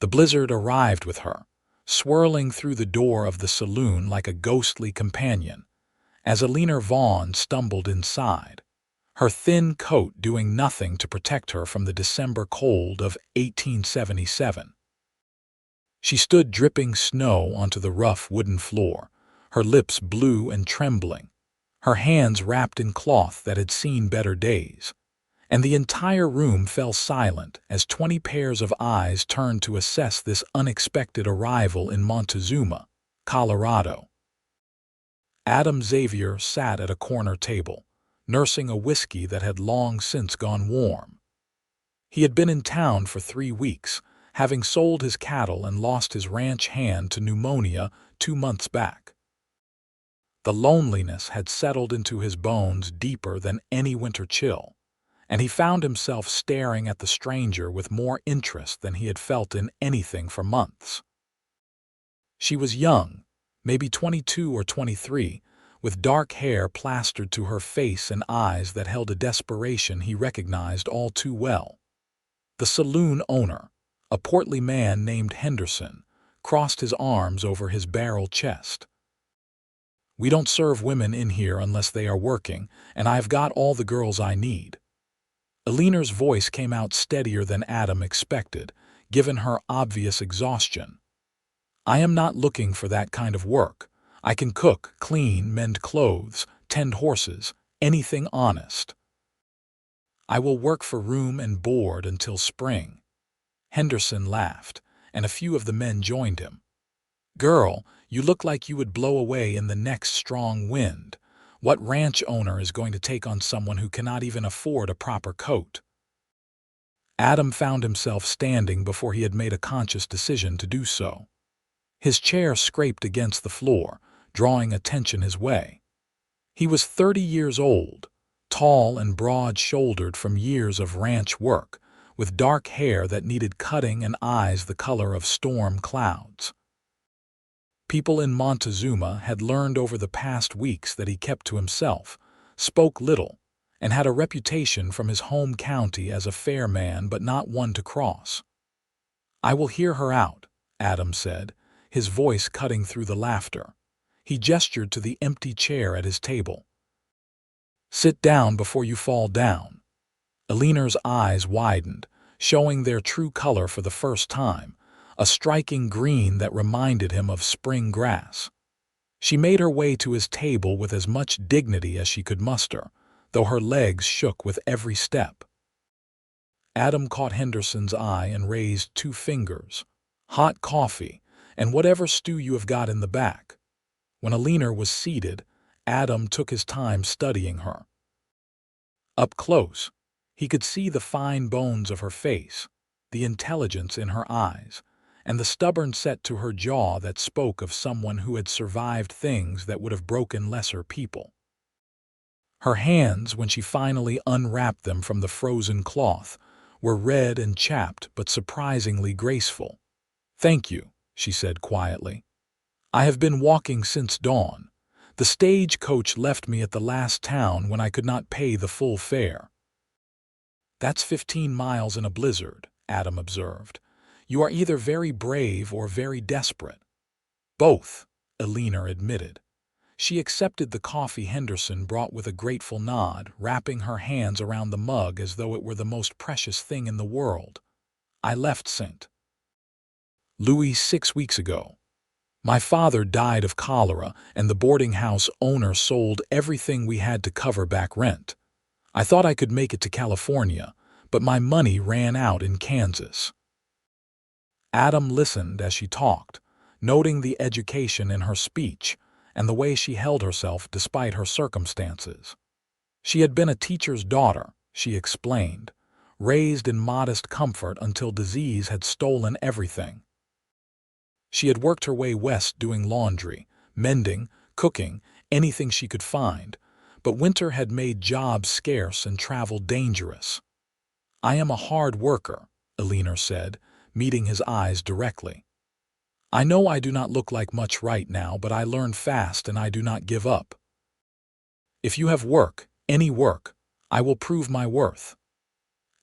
The blizzard arrived with her, swirling through the door of the saloon like a ghostly companion, as Eleanor Vaughn stumbled inside, her thin coat doing nothing to protect her from the December cold of 1877. She stood dripping snow onto the rough wooden floor, her lips blue and trembling, her hands wrapped in cloth that had seen better days, and the entire room fell silent as 20 pairs of eyes turned to assess this unexpected arrival in Montezuma, Colorado. Adam Xavier sat at a corner table, nursing a whiskey that had long since gone warm. He had been in town for 3 weeks, having sold his cattle and lost his ranch hand to pneumonia 2 months back. The loneliness had settled into his bones deeper than any winter chill, and he found himself staring at the stranger with more interest than he had felt in anything for months. She was young, maybe 22 or 23, with dark hair plastered to her face and eyes that held a desperation he recognized all too well. The saloon owner, a portly man named Henderson, crossed his arms over his barrel chest. "We don't serve women in here unless they are working, and I've got all the girls I need." Eleanor's voice came out steadier than Adam expected, given her obvious exhaustion. "I am not looking for that kind of work. I can cook, clean, mend clothes, tend horses, anything honest. I will work for room and board until spring." Henderson laughed, and a few of the men joined him. "Girl, you look like you would blow away in the next strong wind. What ranch owner is going to take on someone who cannot even afford a proper coat?" Adam found himself standing before he had made a conscious decision to do so. His chair scraped against the floor, drawing attention his way. He was 30 years old, tall and broad-shouldered from years of ranch work, with dark hair that needed cutting and eyes the color of storm clouds. People in Montezuma had learned over the past weeks that he kept to himself, spoke little, and had a reputation from his home county as a fair man but not one to cross. "I will hear her out," Adam said, his voice cutting through the laughter. He gestured to the empty chair at his table. "Sit down before you fall down." Eleanor's eyes widened, showing their true color for the first time, a striking green that reminded him of spring grass. She made her way to his table with as much dignity as she could muster, though her legs shook with every step. Adam caught Henderson's eye and raised 2 fingers. "Hot coffee, and whatever stew you have got in the back." When Eleanor was seated, Adam took his time studying her. Up close, he could see the fine bones of her face, the intelligence in her eyes, and the stubborn set to her jaw that spoke of someone who had survived things that would have broken lesser people. Her hands, when she finally unwrapped them from the frozen cloth, were red and chapped but surprisingly graceful. "Thank you," she said quietly. "I have been walking since dawn. The stagecoach left me at the last town when I could not pay the full fare." "That's 15 miles in a blizzard," Adam observed. "You are either very brave or very desperate." "Both," Eleanor admitted. She accepted the coffee Henderson brought with a grateful nod, wrapping her hands around the mug as though it were the most precious thing in the world. "I left St. Louis 6 weeks ago. My father died of cholera, and the boarding house owner sold everything we had to cover back rent. I thought I could make it to California, but my money ran out in Kansas." Adam listened as she talked, noting the education in her speech and the way she held herself despite her circumstances. She had been a teacher's daughter, she explained, raised in modest comfort until disease had stolen everything. She had worked her way west doing laundry, mending, cooking, anything she could find, but winter had made jobs scarce and travel dangerous. "I am a hard worker," Eleanor said, meeting his eyes directly. "I know I do not look like much right now, but I learn fast and I do not give up. If you have work, any work, I will prove my worth."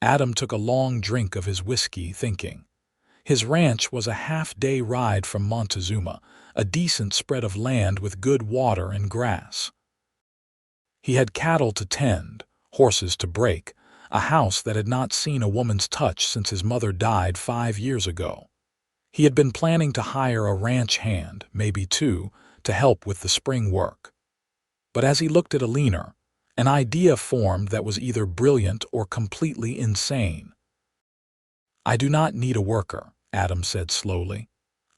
Adam took a long drink of his whiskey, thinking. His ranch was a half-day ride from Montezuma, a decent spread of land with good water and grass. He had cattle to tend, horses to break, a house that had not seen a woman's touch since his mother died 5 years ago. He had been planning to hire a ranch hand, maybe two, to help with the spring work. But as he looked at Eleanor, an idea formed that was either brilliant or completely insane. "I do not need a worker," Adam said slowly.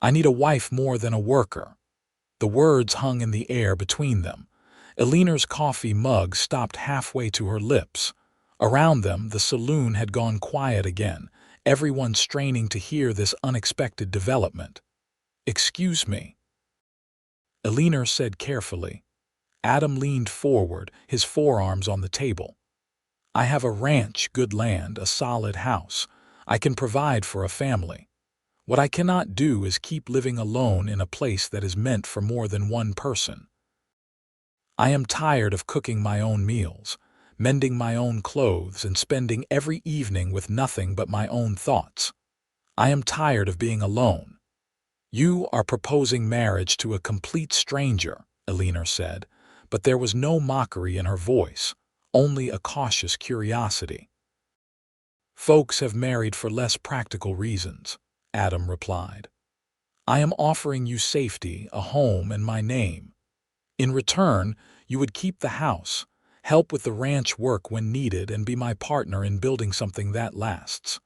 "I need a wife more than a worker." The words hung in the air between them. Eleanor's coffee mug stopped halfway to her lips. Around them, the saloon had gone quiet again, everyone straining to hear this unexpected development. "Excuse me," Eleanor said carefully. Adam leaned forward, his forearms on the table. "I have a ranch, good land, a solid house. I can provide for a family. What I cannot do is keep living alone in a place that is meant for more than one person. I am tired of cooking my own meals, mending my own clothes, and spending every evening with nothing but my own thoughts. I am tired of being alone." "You are proposing marriage to a complete stranger," Eleanor said, but there was no mockery in her voice, only a cautious curiosity. "Folks have married for less practical reasons," Adam replied. "I am offering you safety, a home, and my name. In return, you would keep the house, help with the ranch work when needed, and be my partner in building something that lasts.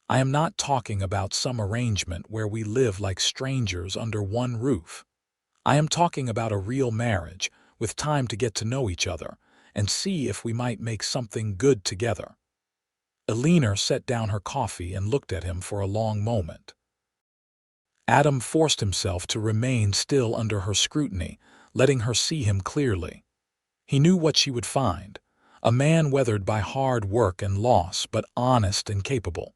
I am not talking about some arrangement where we live like strangers under one roof. I am talking about a real marriage, with time to get to know each other, and see if we might make something good together." Eleanor set down her coffee and looked at him for a long moment. Adam forced himself to remain still under her scrutiny, letting her see him clearly. He knew what she would find: a man weathered by hard work and loss, but honest and capable.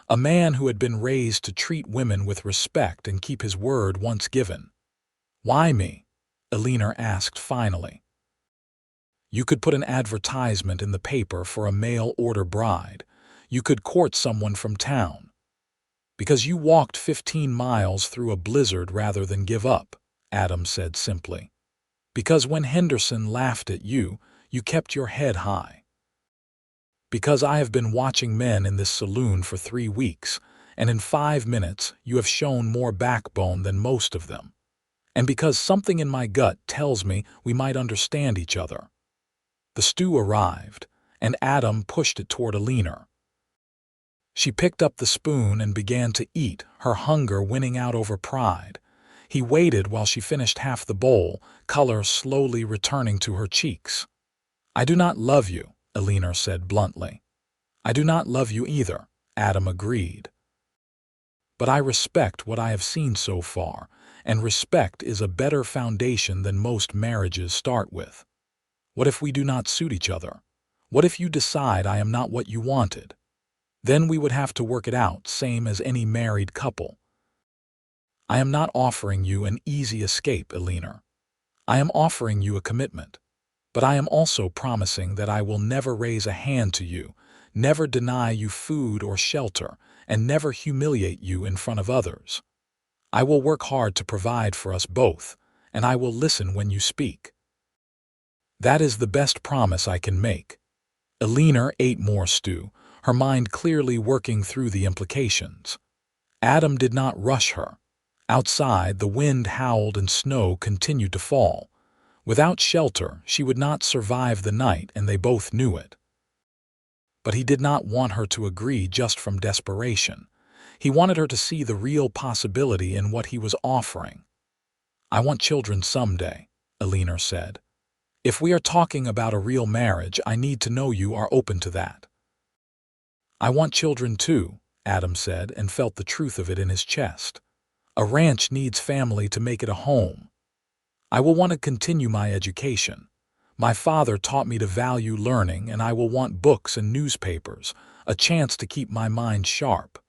A man who had been raised to treat women with respect and keep his word once given. "Why me?" Eleanor asked finally. "You could put an advertisement in the paper for a mail-order bride. You could court someone from town. Because you walked 15 miles through a blizzard rather than give up," Adam said simply. "Because when Henderson laughed at you, you kept your head high. Because I have been watching men in this saloon for 3 weeks, and in 5 minutes you have shown more backbone than most of them. And because something in my gut tells me we might understand each other." The stew arrived, and Adam pushed it toward Eleanor. She picked up the spoon and began to eat, her hunger winning out over pride. He waited while she finished half the bowl, color slowly returning to her cheeks. "I do not love you," Eleanor said bluntly. "I do not love you either," Adam agreed. "But I respect what I have seen so far, and respect is a better foundation than most marriages start with. What if we do not suit each other? What if you decide I am not what you wanted? Then we would have to work it out, same as any married couple. I am not offering you an easy escape, Eleanor. I am offering you a commitment. But I am also promising that I will never raise a hand to you, never deny you food or shelter, and never humiliate you in front of others. I will work hard to provide for us both, and I will listen when you speak. That is the best promise I can make." Eleanor ate more stew, her mind clearly working through the implications. Adam did not rush her. Outside, the wind howled and snow continued to fall. Without shelter, she would not survive the night, and they both knew it. But he did not want her to agree just from desperation. He wanted her to see the real possibility in what he was offering. "I want children someday," Eleanor said. "If we are talking about a real marriage, I need to know you are open to that." "I want children too," Adam said, and felt the truth of it in his chest. "A ranch needs family to make it a home. I will want to continue my education. My father taught me to value learning, and I will want books and newspapers, a chance to keep my mind sharp.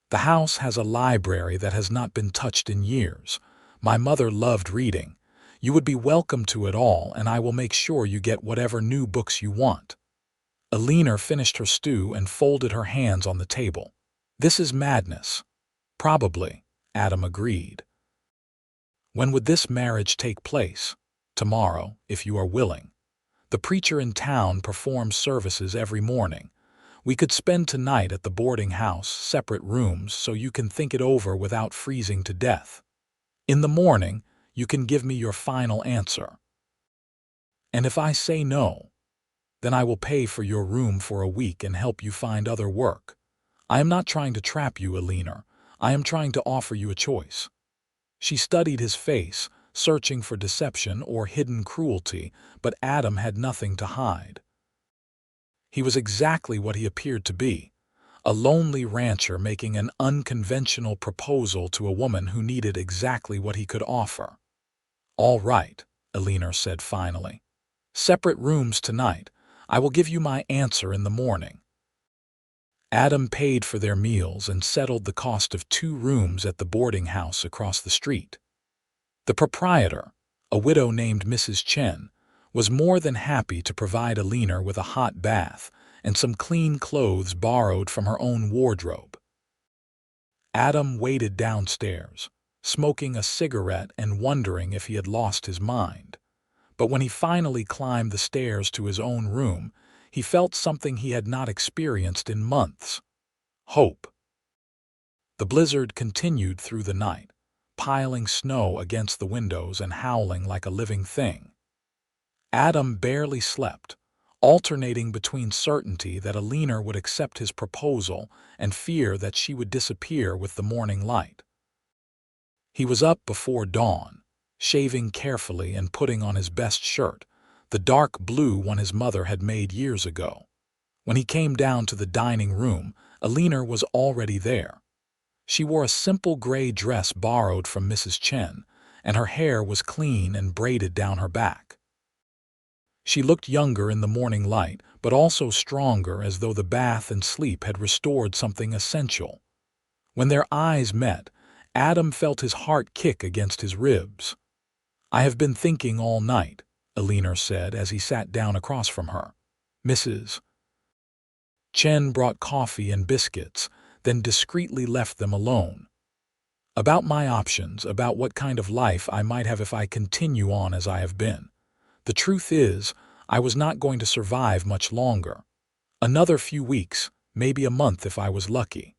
The house has a library that has not been touched in years. My mother loved reading. You would be welcome to it all, and I will make sure you get whatever new books you want." Eleanor finished her stew and folded her hands on the table. This is madness. Probably, Adam agreed. When would this marriage take place? Tomorrow, if you are willing. The preacher in town performs services every morning. We could spend tonight at the boarding house, separate rooms, so you can think it over without freezing to death. In the morning, you can give me your final answer. And if I say no, then I will pay for your room for a week and help you find other work. I am not trying to trap you, Eleanor. I am trying to offer you a choice. She studied his face, searching for deception or hidden cruelty, but Adam had nothing to hide. He was exactly what he appeared to be, a lonely rancher making an unconventional proposal to a woman who needed exactly what he could offer. "All right," Eleanor said finally. "Separate rooms tonight. I will give you my answer in the morning." Adam paid for their meals and settled the cost of 2 rooms at the boarding house across the street. The proprietor, a widow named Mrs. Chen, was more than happy to provide Eleanor with a hot bath and some clean clothes borrowed from her own wardrobe. Adam waited downstairs, smoking a cigarette and wondering if he had lost his mind. But when he finally climbed the stairs to his own room, he felt something he had not experienced in months: hope. The blizzard continued through the night, piling snow against the windows and howling like a living thing. Adam barely slept, alternating between certainty that Eleanor would accept his proposal and fear that she would disappear with the morning light. He was up before dawn, shaving carefully and putting on his best shirt, the dark blue one his mother had made years ago. When he came down to the dining room, Eleanor was already there. She wore a simple gray dress borrowed from Mrs. Chen, and her hair was clean and braided down her back. She looked younger in the morning light, but also stronger, as though the bath and sleep had restored something essential. When their eyes met, Adam felt his heart kick against his ribs. "I have been thinking all night," Eleanor said as he sat down across from her. Mrs. Chen brought coffee and biscuits, then discreetly left them alone. "About my options, about what kind of life I might have if I continue on as I have been. The truth is, I was not going to survive much longer. Another few weeks, maybe a month if I was lucky.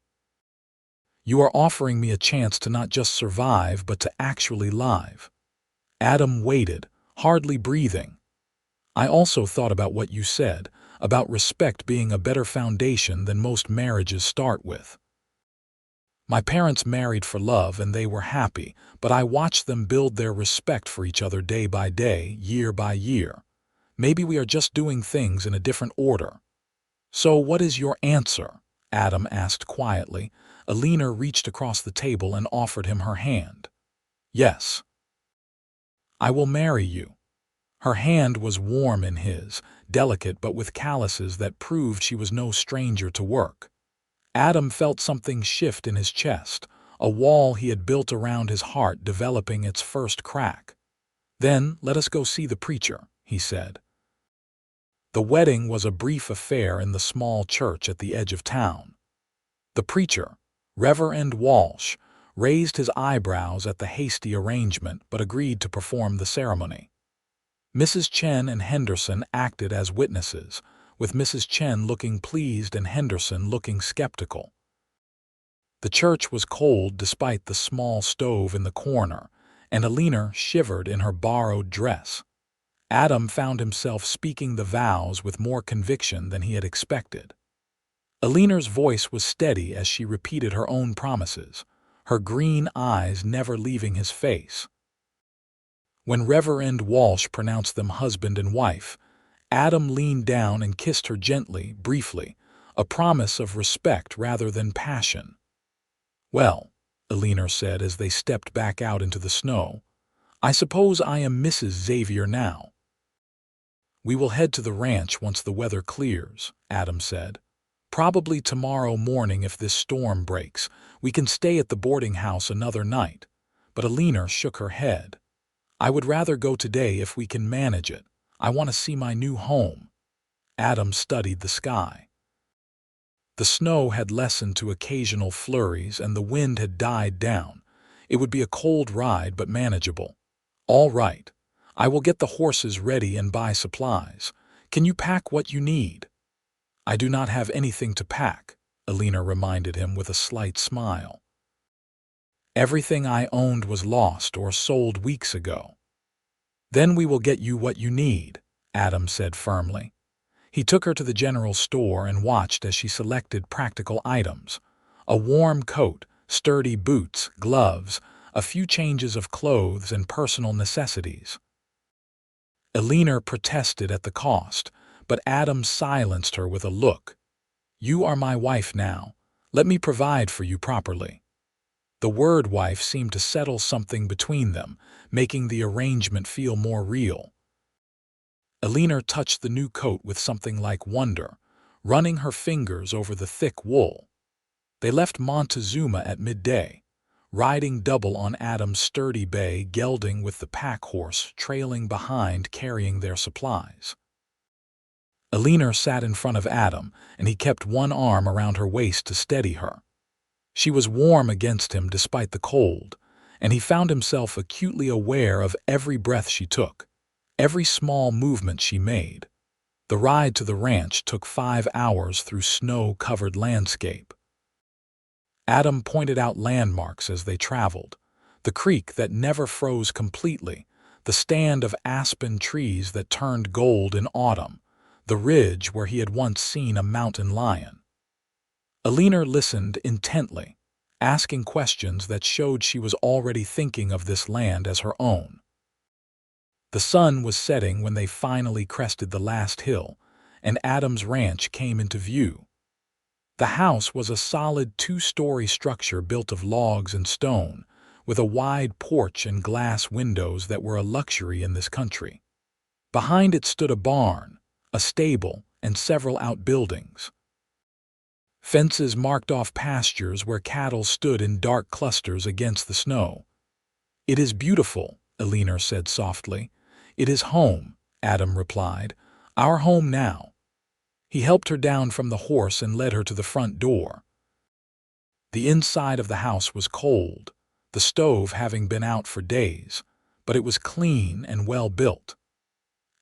You are offering me a chance to not just survive, but to actually live." Adam waited, hardly breathing. "I also thought about what you said, about respect being a better foundation than most marriages start with. My parents married for love and they were happy, but I watched them build their respect for each other day by day, year by year. Maybe we are just doing things in a different order." "So what is your answer?" Adam asked quietly. Eleanor reached across the table and offered him her hand. "Yes. I will marry you." Her hand was warm in his, delicate but with calluses that proved she was no stranger to work. Adam felt something shift in his chest, a wall he had built around his heart developing its first crack. "Then let us go see the preacher," he said. The wedding was a brief affair in the small church at the edge of town. The preacher, Reverend Walsh, raised his eyebrows at the hasty arrangement but agreed to perform the ceremony. Mrs. Chen and Henderson acted as witnesses, with Mrs. Chen looking pleased and Henderson looking skeptical. The church was cold despite the small stove in the corner, and Eleanor shivered in her borrowed dress. Adam found himself speaking the vows with more conviction than he had expected. Eleanor's voice was steady as she repeated her own promises, her green eyes never leaving his face. When Reverend Walsh pronounced them husband and wife, Adam leaned down and kissed her gently, briefly, a promise of respect rather than passion. "Well," Eleanor said as they stepped back out into the snow, "I suppose I am Mrs. Xavier now." "We will head to the ranch once the weather clears," Adam said. "Probably tomorrow morning if this storm breaks. We can stay at the boarding house another night." But Eleanor shook her head. "I would rather go today if we can manage it. I want to see my new home." Adam studied the sky. The snow had lessened to occasional flurries and the wind had died down. It would be a cold ride but manageable. All right. I will get the horses ready and buy supplies. Can you pack what you need? I do not have anything to pack, Eleanor reminded him with a slight smile. Everything I owned was lost or sold weeks ago. Then we will get you what you need, Adam said firmly. He took her to the general store and watched as she selected practical items. A warm coat, sturdy boots, gloves, a few changes of clothes and personal necessities. Eleanor protested at the cost, but Adam silenced her with a look. You are my wife now. Let me provide for you properly. The word wife seemed to settle something between them, making the arrangement feel more real. Eleanor touched the new coat with something like wonder, running her fingers over the thick wool. They left Montezuma at midday, riding double on Adam's sturdy bay, gelding with the pack horse trailing behind carrying their supplies. Eleanor sat in front of Adam, and he kept one arm around her waist to steady her. She was warm against him despite the cold, and he found himself acutely aware of every breath she took, every small movement she made. The ride to the ranch took 5 hours through snow-covered landscape. Adam pointed out landmarks as they traveled, the creek that never froze completely, the stand of aspen trees that turned gold in autumn, the ridge where he had once seen a mountain lion. Eleanor listened intently, asking questions that showed she was already thinking of this land as her own. The sun was setting when they finally crested the last hill, and Adam's ranch came into view. The house was a solid 2-story structure built of logs and stone, with a wide porch and glass windows that were a luxury in this country. Behind it stood a barn, a stable, and several outbuildings. Fences marked off pastures where cattle stood in dark clusters against the snow. It is beautiful, Eleanor said softly. It is home, Adam replied. Our home now. He helped her down from the horse and led her to the front door. The inside of the house was cold, the stove having been out for days, but it was clean and well built.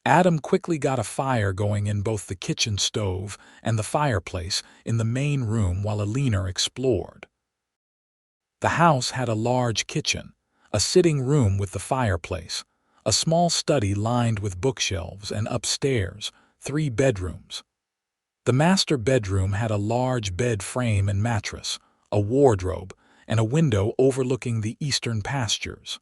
Adam quickly got a fire going in both the kitchen stove and the fireplace in the main room while Eleanor explored. The house had a large kitchen, a sitting room with the fireplace, a small study lined with bookshelves, and upstairs, 3 bedrooms. The master bedroom had a large bed frame and mattress, a wardrobe, and a window overlooking the eastern pastures.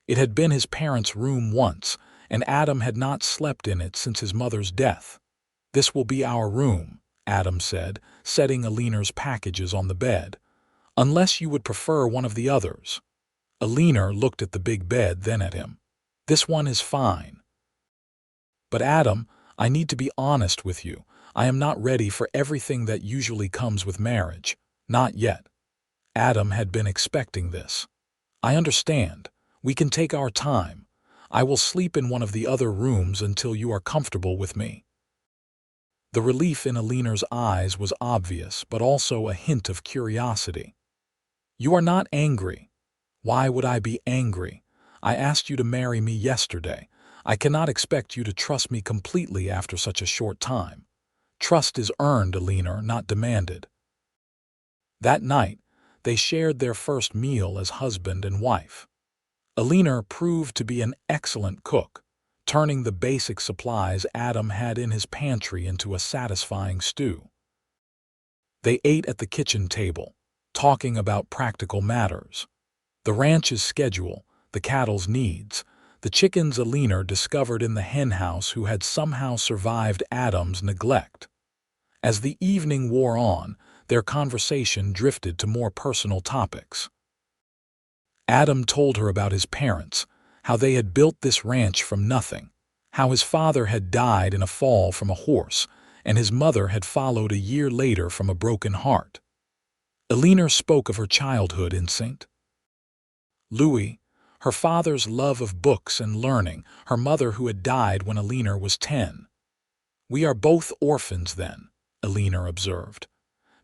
It had been his parents' room once, and Adam had not slept in it since his mother's death. This will be our room, Adam said, setting Eleanor's packages on the bed. Unless you would prefer one of the others. Eleanor looked at the big bed, then at him. This one is fine. But Adam, I need to be honest with you. I am not ready for everything that usually comes with marriage. Not yet. Adam had been expecting this. I understand. We can take our time. I will sleep in one of the other rooms until you are comfortable with me. The relief in Eleanor's eyes was obvious, but also a hint of curiosity. You are not angry. Why would I be angry? I asked you to marry me yesterday. I cannot expect you to trust me completely after such a short time. Trust is earned, Eleanor, not demanded. That night, they shared their first meal as husband and wife. Eleanor proved to be an excellent cook, turning the basic supplies Adam had in his pantry into a satisfying stew. They ate at the kitchen table, talking about practical matters. The ranch's schedule, the cattle's needs, the chickens Eleanor discovered in the henhouse who had somehow survived Adam's neglect. As the evening wore on, their conversation drifted to more personal topics. Adam told her about his parents, how they had built this ranch from nothing, how his father had died in a fall from a horse, and his mother had followed a year later from a broken heart. Eleanor spoke of her childhood in St. Louis, her father's love of books and learning, her mother who had died when Eleanor was 10. We are both orphans then, Eleanor observed.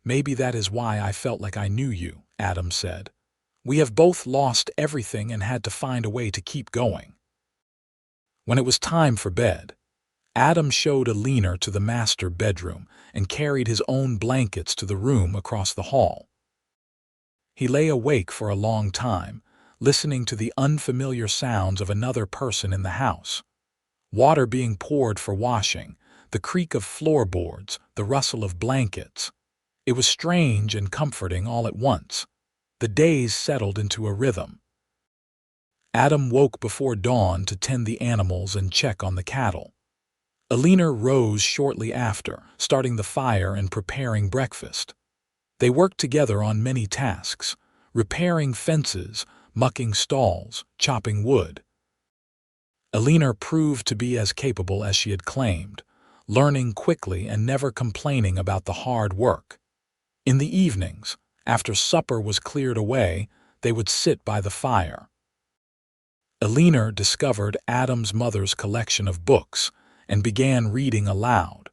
Maybe that is why I felt like I knew you, Adam said. We have both lost everything and had to find a way to keep going. When it was time for bed, Adam showed Eleanor to the master bedroom and carried his own blankets to the room across the hall. He lay awake for a long time, listening to the unfamiliar sounds of another person in the house. Water being poured for washing, the creak of floorboards, the rustle of blankets. It was strange and comforting all at once. The days settled into a rhythm. Adam woke before dawn to tend the animals and check on the cattle. Eleanor rose shortly after, starting the fire and preparing breakfast. They worked together on many tasks, repairing fences, mucking stalls, chopping wood. Eleanor proved to be as capable as she had claimed, learning quickly and never complaining about the hard work. In the evenings, after supper was cleared away, they would sit by the fire. Eleanor discovered Adam's mother's collection of books and began reading aloud,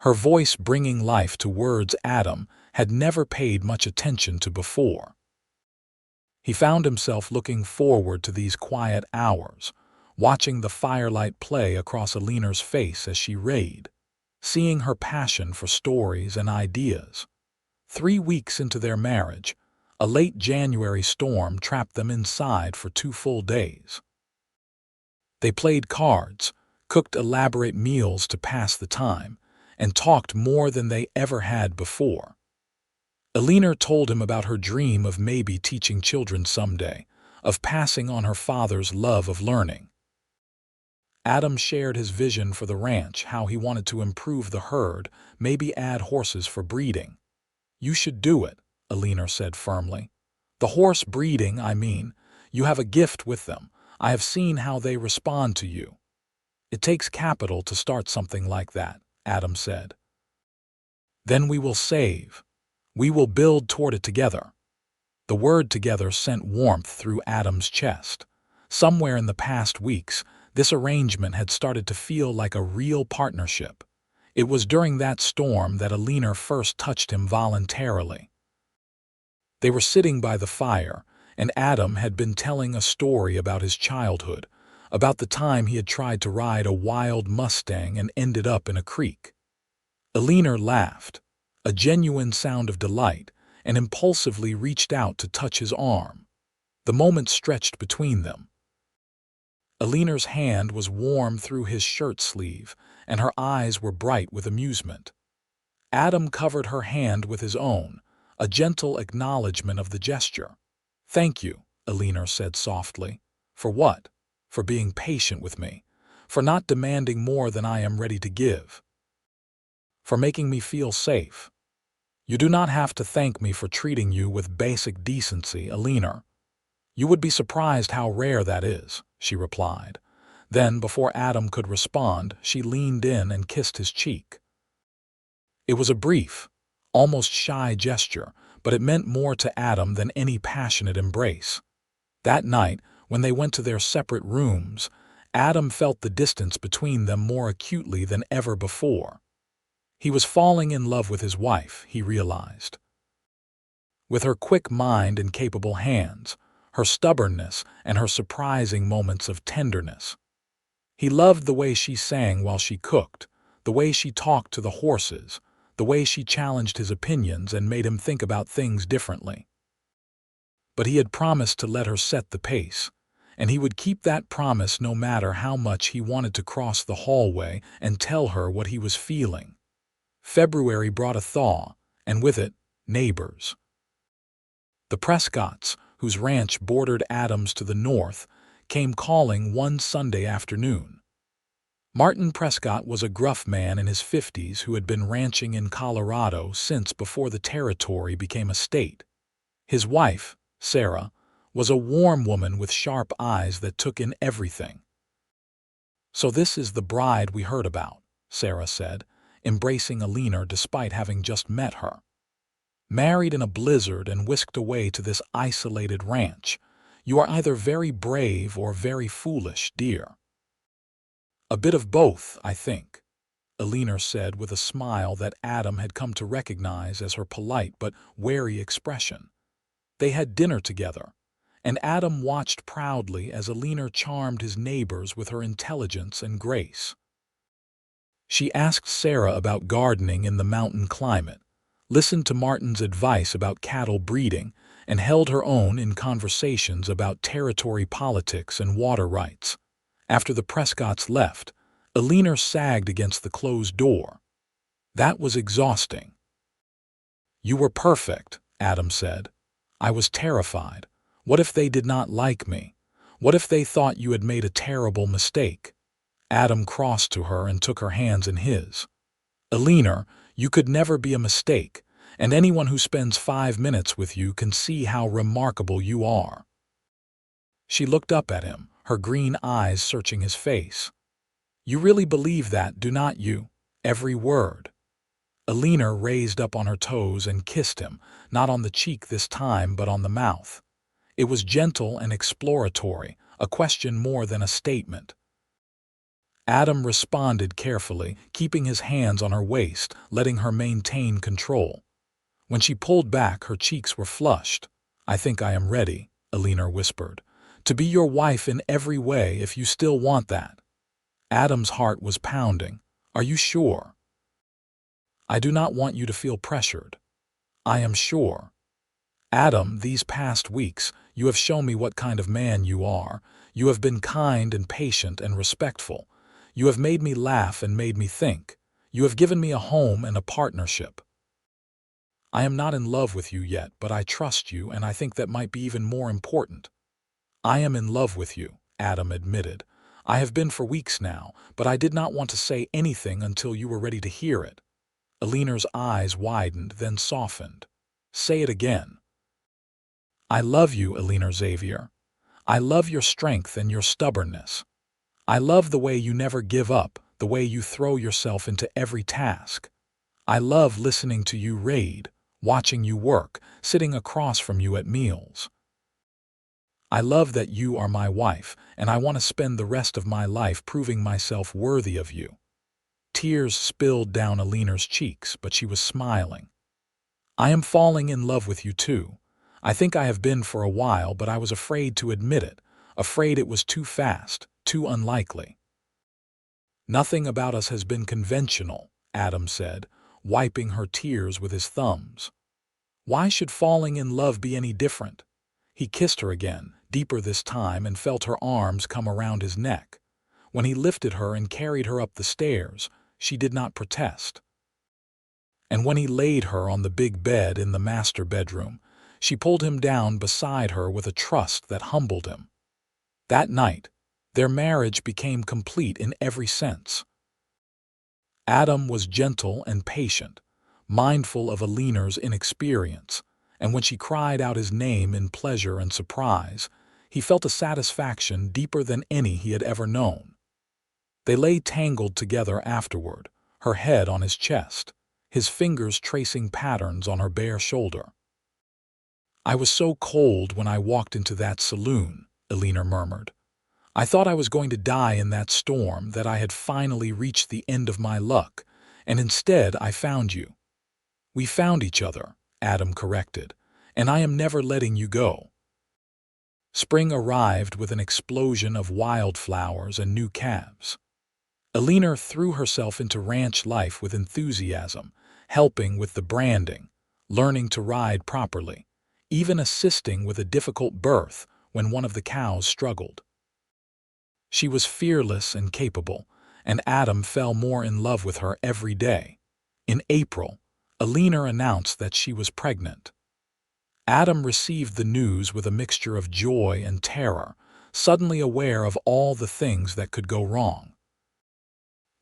her voice bringing life to words Adam had never paid much attention to before. He found himself looking forward to these quiet hours, watching the firelight play across Eleanor's face as she read, seeing her passion for stories and ideas. 3 weeks into their marriage, a late January storm trapped them inside for 2 full days. They played cards, cooked elaborate meals to pass the time, and talked more than they ever had before. Eleanor told him about her dream of maybe teaching children someday, of passing on her father's love of learning. Adam shared his vision for the ranch, how he wanted to improve the herd, maybe add horses for breeding. You should do it, Eleanor said firmly. The horse breeding, I mean. You have a gift with them. I have seen how they respond to you. It takes capital to start something like that, Adam said. Then we will save. We will build toward it together. The word together sent warmth through Adam's chest. Somewhere in the past weeks, this arrangement had started to feel like a real partnership. It was during that storm that Eleanor first touched him voluntarily. They were sitting by the fire, and Adam had been telling a story about his childhood, about the time he had tried to ride a wild Mustang and ended up in a creek. Eleanor laughed, a genuine sound of delight, and impulsively reached out to touch his arm. The moment stretched between them. Eleanor's hand was warm through his shirt sleeve, and her eyes were bright with amusement. Adam covered her hand with his own, a gentle acknowledgement of the gesture. "Thank you," Eleanor said softly. "For what?" "For being patient with me, for not demanding more than I am ready to give, for making me feel safe. You do not have to thank me for treating you with basic decency, Eleanor. You would be surprised how rare that is," she replied. Then, before Adam could respond, she leaned in and kissed his cheek. It was a brief, almost shy gesture, but it meant more to Adam than any passionate embrace. That night, when they went to their separate rooms, Adam felt the distance between them more acutely than ever before. He was falling in love with his wife, he realized. With her quick mind and capable hands, her stubbornness and her surprising moments of tenderness. He loved the way she sang while she cooked, the way she talked to the horses, the way she challenged his opinions and made him think about things differently. But he had promised to let her set the pace, and he would keep that promise no matter how much he wanted to cross the hallway and tell her what he was feeling. February brought a thaw, and with it, neighbors. The Prescotts, whose ranch bordered Adams to the north, came calling one Sunday afternoon. Martin Prescott was a gruff man in his 50s who had been ranching in Colorado since before the territory became a state. His wife, Sarah, was a warm woman with sharp eyes that took in everything. "So this is the bride we heard about," Sarah said, embracing Eleanor despite having just met her. "Married in a blizzard and whisked away to this isolated ranch. You are either very brave or very foolish, dear." "A bit of both, I think." Eleanor said with a smile that Adam had come to recognize as her polite but wary expression. They had dinner together, and Adam watched proudly as Eleanor charmed his neighbors with her intelligence and grace. She asked Sarah about gardening in the mountain climate, listened to Martin's advice about cattle breeding, and held her own in conversations about territory politics and water rights. After the Prescotts left, Eleanor sagged against the closed door. That was exhausting. "You were perfect," Adam said. "I was terrified. What if they did not like me? What if they thought you had made a terrible mistake?" Adam crossed to her and took her hands in his. "Eleanor, you could never be a mistake, and anyone who spends 5 minutes with you can see how remarkable you are." She looked up at him, her green eyes searching his face. "You really believe that, do not you? Every word." Eleanor raised up on her toes and kissed him, not on the cheek this time but on the mouth. It was gentle and exploratory, a question more than a statement. Adam responded carefully, keeping his hands on her waist, letting her maintain control. When she pulled back, her cheeks were flushed. "I think I am ready," Eleanor whispered, "to be your wife in every way if you still want that." Adam's heart was pounding. "Are you sure?" "I do not want you to feel pressured." "I am sure." "Adam, these past weeks, you have shown me what kind of man you are. You have been kind and patient and respectful. You have made me laugh and made me think. You have given me a home and a partnership. I am not in love with you yet, but I trust you, and I think that might be even more important." "I am in love with you," Adam admitted. "I have been for weeks now, but I did not want to say anything until you were ready to hear it." Eleanor's eyes widened, then softened. "Say it again." "I love you, Eleanor Xavier. I love your strength and your stubbornness. I love the way you never give up, the way you throw yourself into every task. I love listening to you raid, watching you work, sitting across from you at meals. I love that you are my wife, and I want to spend the rest of my life proving myself worthy of you." Tears spilled down Eleanor's cheeks, but she was smiling. "I am falling in love with you too. I think I have been for a while, but I was afraid to admit it, afraid it was too fast, too unlikely." "Nothing about us has been conventional," Adam said, wiping her tears with his thumbs. "Why should falling in love be any different?" He kissed her again, deeper this time, and felt her arms come around his neck. When he lifted her and carried her up the stairs, she did not protest. And when he laid her on the big bed in the master bedroom, she pulled him down beside her with a trust that humbled him. That night, their marriage became complete in every sense. Adam was gentle and patient, mindful of Eleanor's inexperience, and when she cried out his name in pleasure and surprise, he felt a satisfaction deeper than any he had ever known. They lay tangled together afterward, her head on his chest, his fingers tracing patterns on her bare shoulder. "I was so cold when I walked into that saloon," Eleanor murmured. "I thought I was going to die in that storm, that I had finally reached the end of my luck, and instead I found you." "We found each other," Adam corrected, "and I am never letting you go." Spring arrived with an explosion of wildflowers and new calves. Eleanor threw herself into ranch life with enthusiasm, helping with the branding, learning to ride properly, even assisting with a difficult birth when one of the cows struggled. She was fearless and capable, and Adam fell more in love with her every day. In April, Eleanor announced that she was pregnant. Adam received the news with a mixture of joy and terror, suddenly aware of all the things that could go wrong.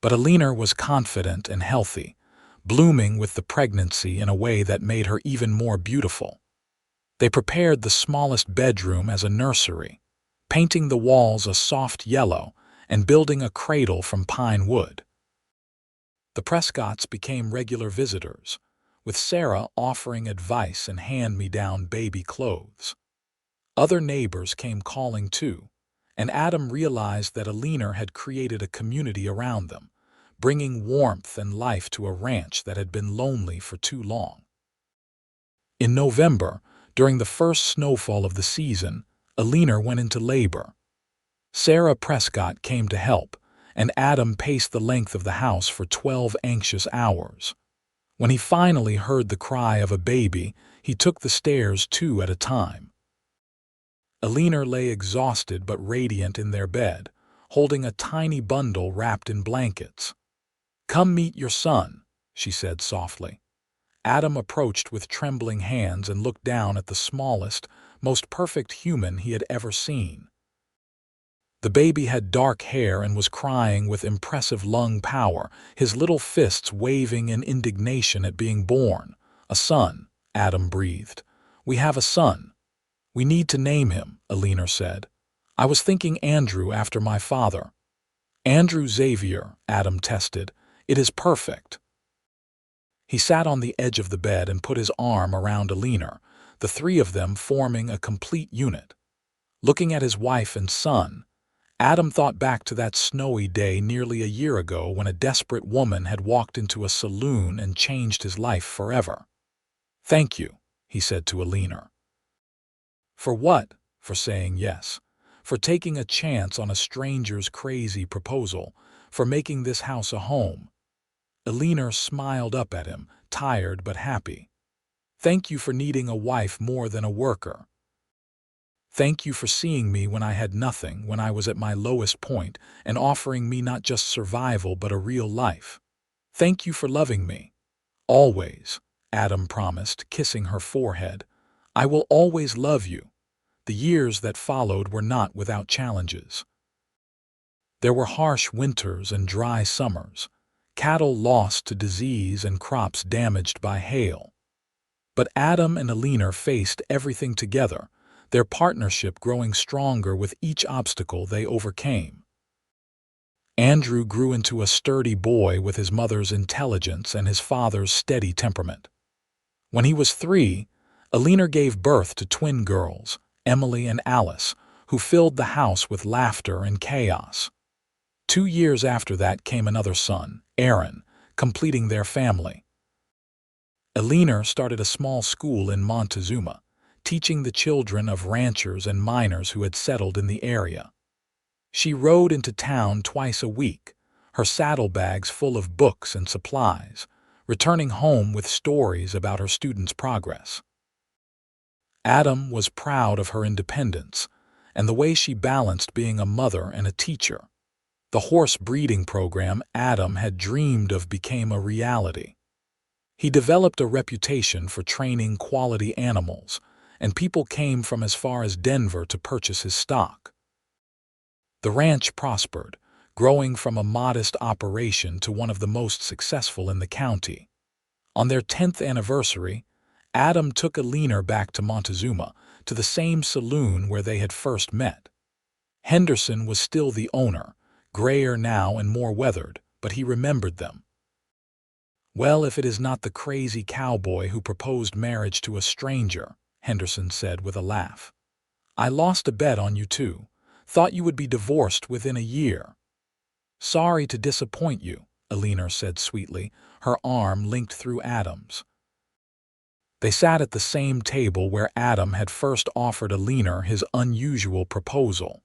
But Eleanor was confident and healthy, blooming with the pregnancy in a way that made her even more beautiful. They prepared the smallest bedroom as a nursery, painting the walls a soft yellow and building a cradle from pine wood. The Prescotts became regular visitors, with Sarah offering advice and hand-me-down baby clothes. Other neighbors came calling too, and Adam realized that Eleanor had created a community around them, bringing warmth and life to a ranch that had been lonely for too long. In November, during the first snowfall of the season, Eleanor went into labor. Sarah Prescott came to help, and Adam paced the length of the house for 12 anxious hours. When he finally heard the cry of a baby, he took the stairs 2 at a time. Eleanor lay exhausted but radiant in their bed, holding a tiny bundle wrapped in blankets. "Come meet your son," she said softly. Adam approached with trembling hands and looked down at the smallest, most perfect human he had ever seen. The baby had dark hair and was crying with impressive lung power, his little fists waving in indignation at being born. "A son," Adam breathed. "We have a son." "We need to name him," Eleanor said. "I was thinking Andrew after my father." "Andrew Xavier," Adam tested. "It is perfect." He sat on the edge of the bed and put his arm around Eleanor, the three of them forming a complete unit. Looking at his wife and son, Adam thought back to that snowy day nearly a year ago when a desperate woman had walked into a saloon and changed his life forever. "Thank you," he said to Eleanor. "For what?" "For saying yes. For taking a chance on a stranger's crazy proposal. For making this house a home." Eleanor smiled up at him, tired but happy. "Thank you for needing a wife more than a worker. Thank you for seeing me when I had nothing, when I was at my lowest point, and offering me not just survival but a real life. Thank you for loving me. Always," Adam promised, kissing her forehead. "I will always love you." The years that followed were not without challenges. There were harsh winters and dry summers, cattle lost to disease and crops damaged by hail. But Adam and Eleanor faced everything together, their partnership growing stronger with each obstacle they overcame. Andrew grew into a sturdy boy with his mother's intelligence and his father's steady temperament. When he was 3, Eleanor gave birth to twin girls, Emily and Alice, who filled the house with laughter and chaos. 2 years after that came another son, Aaron, completing their family. Eleanor started a small school in Montezuma, teaching the children of ranchers and miners who had settled in the area. She rode into town twice a week, her saddlebags full of books and supplies, returning home with stories about her students' progress. Adam was proud of her independence and the way she balanced being a mother and a teacher. The horse breeding program Adam had dreamed of became a reality. He developed a reputation for training quality animals, and people came from as far as Denver to purchase his stock. The ranch prospered, growing from a modest operation to one of the most successful in the county. On their 10th anniversary, Adam took Eleanor back to Montezuma, to the same saloon where they had first met. Henderson was still the owner, grayer now and more weathered, but he remembered them. "Well, if it is not the crazy cowboy who proposed marriage to a stranger," Henderson said with a laugh. "I lost a bet on you too. Thought you would be divorced within a year." "Sorry to disappoint you," Eleanor said sweetly, her arm linked through Adam's. They sat at the same table where Adam had first offered Eleanor his unusual proposal.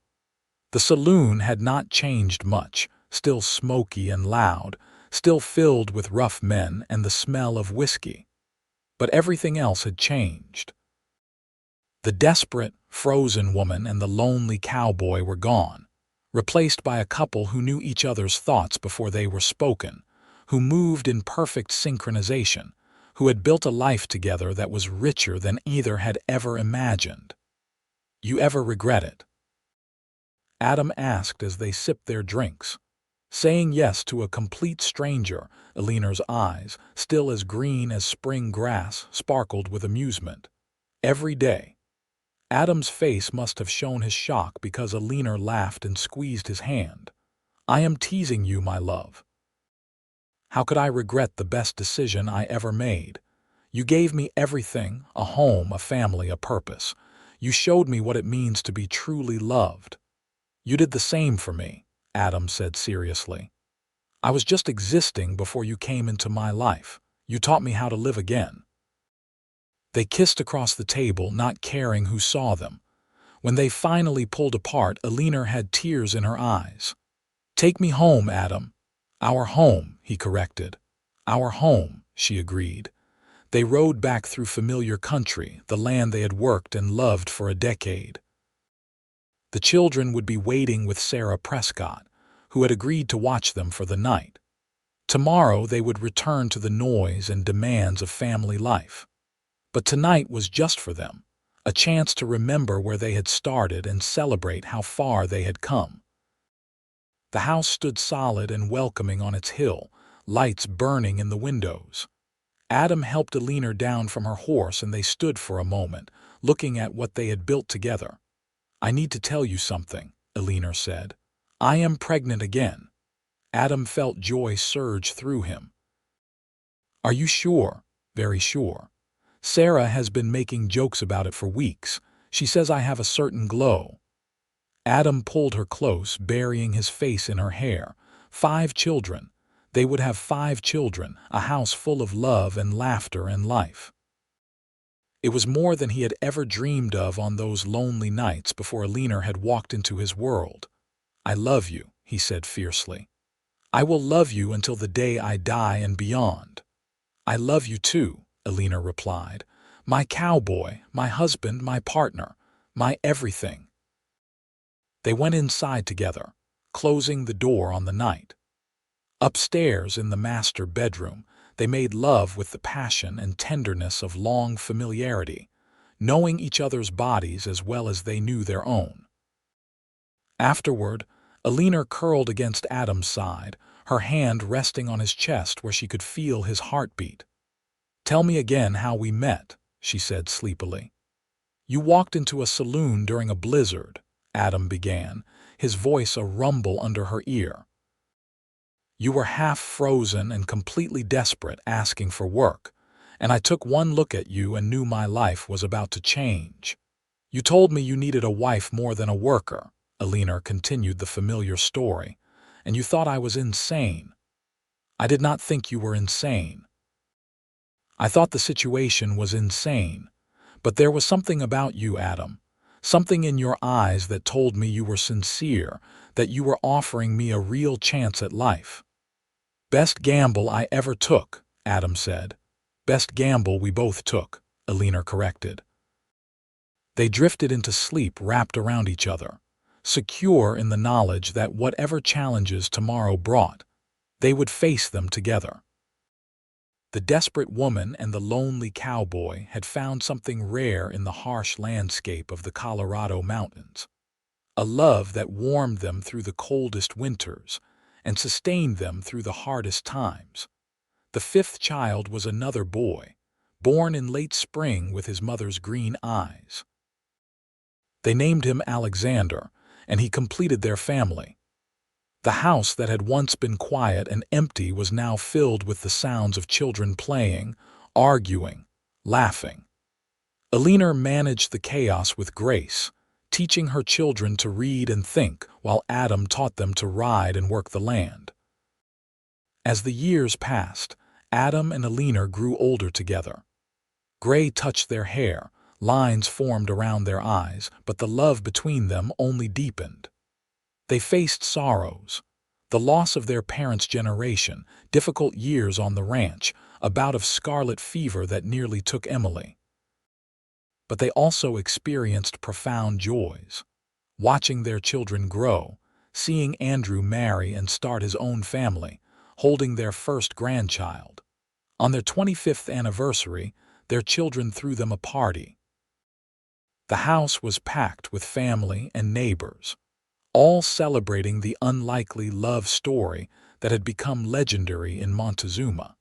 The saloon had not changed much, still smoky and loud, still filled with rough men and the smell of whiskey. But everything else had changed. The desperate, frozen woman and the lonely cowboy were gone, replaced by a couple who knew each other's thoughts before they were spoken, who moved in perfect synchronization, who had built a life together that was richer than either had ever imagined. "You ever regret it?" Adam asked as they sipped their drinks. Saying yes to a complete stranger, Eleanor's eyes, still as green as spring grass, sparkled with amusement. "Every day." Adam's face must have shown his shock because Eleanor laughed and squeezed his hand. "I am teasing you, my love. How could I regret the best decision I ever made? You gave me everything, a home, a family, a purpose. You showed me what it means to be truly loved. You did the same for me," Adam said seriously. I was just existing before you came into my life. You taught me how to live again." They kissed across the table, not caring who saw them. When they finally pulled apart, Eleanor had tears in her eyes. "Take me home, Adam." "Our home," he corrected. "Our home," she agreed. They rode back through familiar country, the land they had worked and loved for a decade. The children would be waiting with Sarah Prescott, who had agreed to watch them for the night. Tomorrow they would return to the noise and demands of family life. But tonight was just for them, a chance to remember where they had started and celebrate how far they had come. The house stood solid and welcoming on its hill, lights burning in the windows. Adam helped Eleanor down from her horse and they stood for a moment, looking at what they had built together. "I need to tell you something," Eleanor said. "I am pregnant again." Adam felt joy surge through him. "Are you sure?" "Very sure. Sarah has been making jokes about it for weeks. She says I have a certain glow." Adam pulled her close, burying his face in her hair. 5 children. They would have 5 children, a house full of love and laughter and life. It was more than he had ever dreamed of on those lonely nights before Eleanor had walked into his world. "I love you," he said fiercely. "I will love you until the day I die and beyond." "I love you too," Eleanor replied. "My cowboy, my husband, my partner, my everything." They went inside together, closing the door on the night. Upstairs in the master bedroom, they made love with the passion and tenderness of long familiarity, knowing each other's bodies as well as they knew their own. Afterward, Eleanor curled against Adam's side, her hand resting on his chest where she could feel his heartbeat. "Tell me again how we met," she said sleepily. "You walked into a saloon during a blizzard," Adam began, his voice a rumble under her ear. "You were half frozen and completely desperate, asking for work, and I took one look at you and knew my life was about to change. You told me you needed a wife more than a worker," Eleanor continued the familiar story, "and you thought I was insane. I did not think you were insane. I thought the situation was insane, but there was something about you, Adam, something in your eyes that told me you were sincere, that you were offering me a real chance at life." "Best gamble I ever took," Adam said. "Best gamble we both took," Eleanor corrected. They drifted into sleep wrapped around each other, secure in the knowledge that whatever challenges tomorrow brought, they would face them together. The desperate woman and the lonely cowboy had found something rare in the harsh landscape of the Colorado mountains, a love that warmed them through the coldest winters and sustained them through the hardest times. The 5th child was another boy, born in late spring with his mother's green eyes. They named him Alexander, and he completed their family. The house that had once been quiet and empty was now filled with the sounds of children playing, arguing, laughing. Eleanor managed the chaos with grace, teaching her children to read and think, while Adam taught them to ride and work the land. As the years passed, Adam and Eleanor grew older together. Gray touched their hair, lines formed around their eyes, but the love between them only deepened. They faced sorrows, the loss of their parents' generation, difficult years on the ranch, a bout of scarlet fever that nearly took Emily. But they also experienced profound joys, watching their children grow, seeing Andrew marry and start his own family, holding their first grandchild. On their 25th anniversary, their children threw them a party. The house was packed with family and neighbors, all celebrating the unlikely love story that had become legendary in Montezuma.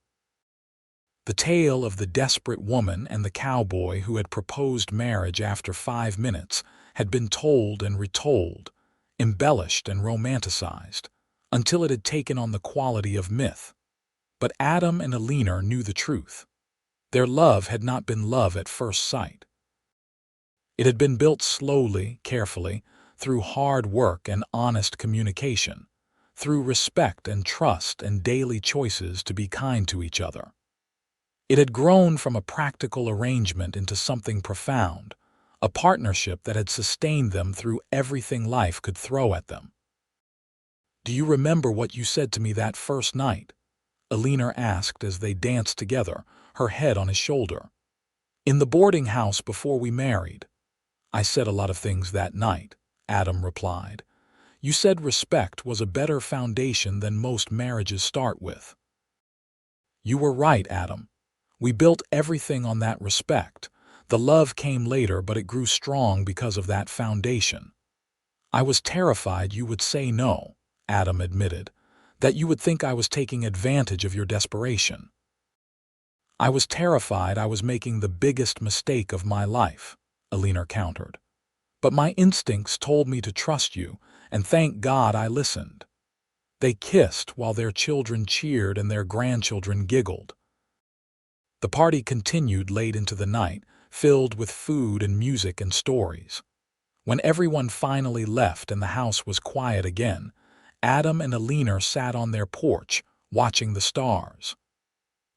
The tale of the desperate woman and the cowboy who had proposed marriage after 5 minutes had been told and retold, embellished and romanticized, until it had taken on the quality of myth. But Adam and Eleanor knew the truth. Their love had not been love at first sight. It had been built slowly, carefully, through hard work and honest communication, through respect and trust and daily choices to be kind to each other. It had grown from a practical arrangement into something profound, a partnership that had sustained them through everything life could throw at them. "Do you remember what you said to me that first night?" Eleanor asked as they danced together, her head on his shoulder. "In the boarding house before we married." "I said a lot of things that night," Adam replied. "You said respect was a better foundation than most marriages start with." "You were right, Adam. We built everything on that respect. The love came later, but it grew strong because of that foundation." "I was terrified you would say no," Adam admitted, "that you would think I was taking advantage of your desperation." "I was terrified I was making the biggest mistake of my life," Eleanor countered. "But my instincts told me to trust you, and thank God I listened." They kissed while their children cheered and their grandchildren giggled. The party continued late into the night, filled with food and music and stories. When everyone finally left and the house was quiet again, Adam and Eleanor sat on their porch, watching the stars.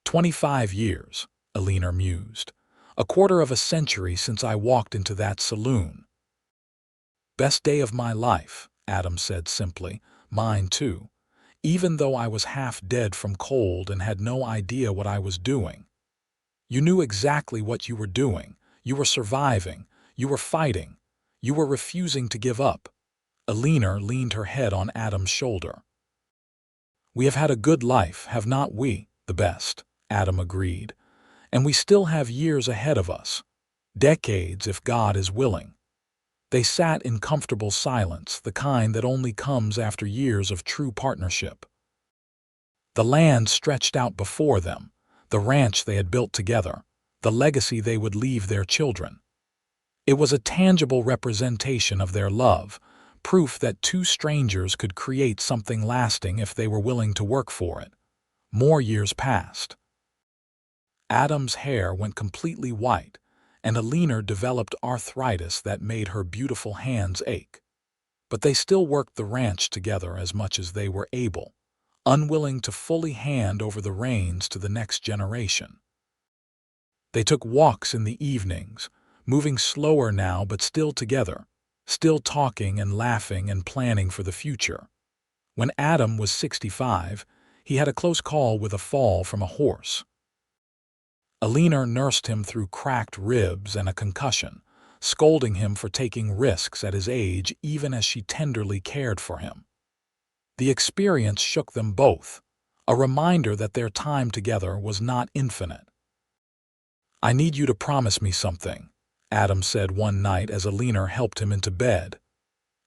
25 years, Eleanor mused. A quarter of a century since I walked into that saloon. "Best day of my life," Adam said simply. "Mine too. Even though I was half dead from cold and had no idea what I was doing. You knew exactly what you were doing. You were surviving. You were fighting. You were refusing to give up." Eleanor leaned her head on Adam's shoulder. "We have had a good life, have not we?" "The best," Adam agreed. "And we still have years ahead of us. Decades, if God is willing." They sat in comfortable silence, the kind that only comes after years of true partnership. The land stretched out before them, the ranch they had built together, the legacy they would leave their children. It was a tangible representation of their love, proof that two strangers could create something lasting if they were willing to work for it. More years passed. Adam's hair went completely white, and Eleanor developed arthritis that made her beautiful hands ache. But they still worked the ranch together as much as they were able, unwilling to fully hand over the reins to the next generation. They took walks in the evenings, moving slower now but still together, still talking and laughing and planning for the future. When Adam was 65, he had a close call with a fall from a horse. Eleanor nursed him through cracked ribs and a concussion, scolding him for taking risks at his age even as she tenderly cared for him. The experience shook them both, a reminder that their time together was not infinite. "I need you to promise me something," Adam said one night as Eleanor helped him into bed.